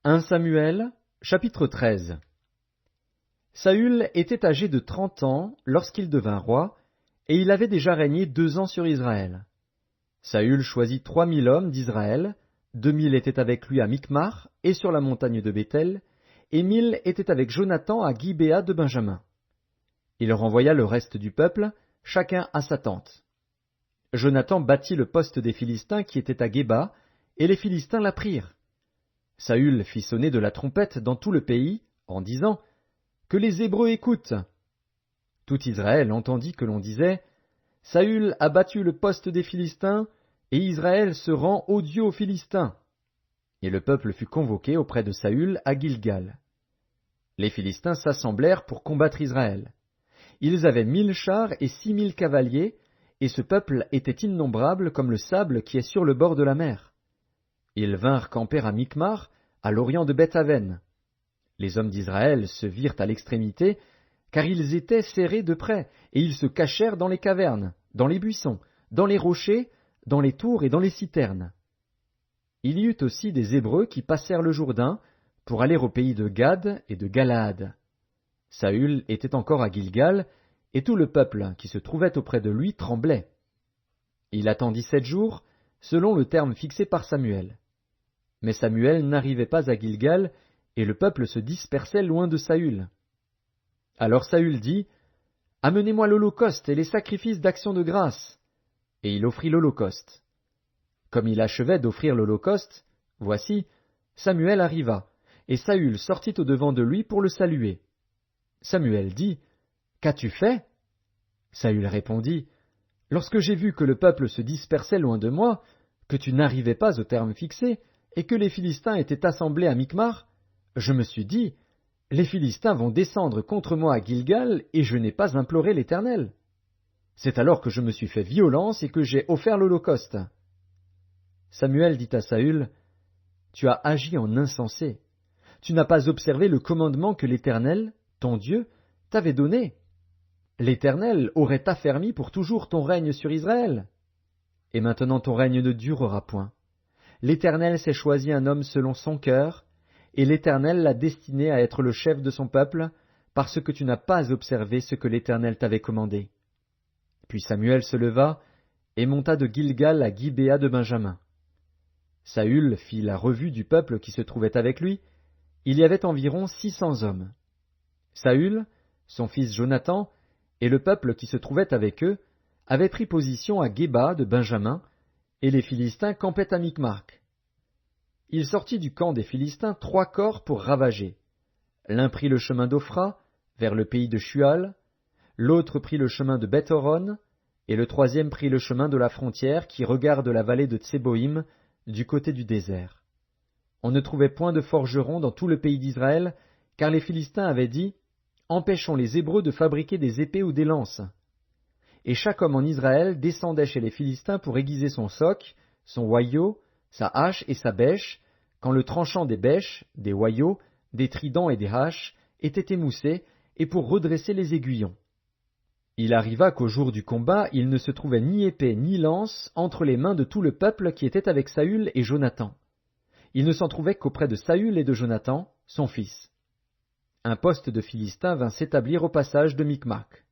1 Samuel, chapitre 13. Saül était âgé de 30 ans lorsqu'il devint roi, et il avait déjà régné 2 ans sur Israël. Saül choisit 3000 hommes d'Israël, 2000 étaient avec lui à Micmar et sur la montagne de Béthel, et 1000 étaient avec Jonathan à Gibéa de Benjamin. Il renvoya le reste du peuple, chacun à sa tente. Jonathan battit le poste des Philistins qui était à Géba, et les Philistins la prirent. Saül fit sonner de la trompette dans tout le pays, en disant « Que les Hébreux écoutent !» Tout Israël entendit que l'on disait « Saül a battu le poste des Philistins, et Israël se rend odieux aux Philistins. » Et le peuple fut convoqué auprès de Saül à Gilgal. Les Philistins s'assemblèrent pour combattre Israël. Ils avaient 1000 chars et 6000 cavaliers, et ce peuple était innombrable comme le sable qui est sur le bord de la mer. Ils vinrent camper à Micmar, à l'orient de Beth-Aven. Les hommes d'Israël se virent à l'extrémité, car ils étaient serrés de près, et ils se cachèrent dans les cavernes, dans les buissons, dans les rochers, dans les tours et dans les citernes. Il y eut aussi des Hébreux qui passèrent le Jourdain pour aller au pays de Gad et de Galaad. Saül était encore à Gilgal, et tout le peuple qui se trouvait auprès de lui tremblait. Il attendit 7 jours, selon le terme fixé par Samuel. Mais Samuel n'arrivait pas à Gilgal, et le peuple se dispersait loin de Saül. Alors Saül dit, « Amenez-moi l'holocauste et les sacrifices d'action de grâce. » Et il offrit l'holocauste. Comme il achevait d'offrir l'holocauste, voici, Samuel arriva, et Saül sortit au-devant de lui pour le saluer. Samuel dit, « Qu'as-tu fait » Saül répondit, « Lorsque j'ai vu que le peuple se dispersait loin de moi, que tu n'arrivais pas au terme fixé, et que les Philistins étaient assemblés à Micmar, je me suis dit, les Philistins vont descendre contre moi à Gilgal, et je n'ai pas imploré l'Éternel. C'est alors que je me suis fait violence et que j'ai offert l'holocauste. » Samuel dit à Saül, « Tu as agi en insensé. Tu n'as pas observé le commandement que l'Éternel, ton Dieu, t'avait donné. L'Éternel aurait affermi pour toujours ton règne sur Israël. Et maintenant ton règne ne durera point. L'Éternel s'est choisi un homme selon son cœur, et l'Éternel l'a destiné à être le chef de son peuple, parce que tu n'as pas observé ce que l'Éternel t'avait commandé. » Puis Samuel se leva et monta de Gilgal à Gibéa de Benjamin. Saül fit la revue du peuple qui se trouvait avec lui. Il y avait environ 600 hommes. Saül, son fils Jonathan, et le peuple qui se trouvait avec eux avaient pris position à Géba de Benjamin, et les Philistins campaient à Micmar. Il sortit du camp des Philistins 3 corps pour ravager. L'un prit le chemin d'Ophra, vers le pays de Shual, l'autre prit le chemin de Beth-Horon, et le troisième prit le chemin de la frontière qui regarde la vallée de Tseboïm, du côté du désert. On ne trouvait point de forgerons dans tout le pays d'Israël, car les Philistins avaient dit, « Empêchons les Hébreux de fabriquer des épées ou des lances. » Et chaque homme en Israël descendait chez les Philistins pour aiguiser son soc, son hoyau, sa hache et sa bêche, quand le tranchant des bêches, des hoyaux, des tridents et des haches était émoussé, et pour redresser les aiguillons. Il arriva qu'au jour du combat, il ne se trouvait ni épée ni lance entre les mains de tout le peuple qui était avec Saül et Jonathan. Il ne s'en trouvait qu'auprès de Saül et de Jonathan, son fils. Un poste de Philistins vint s'établir au passage de Micmac.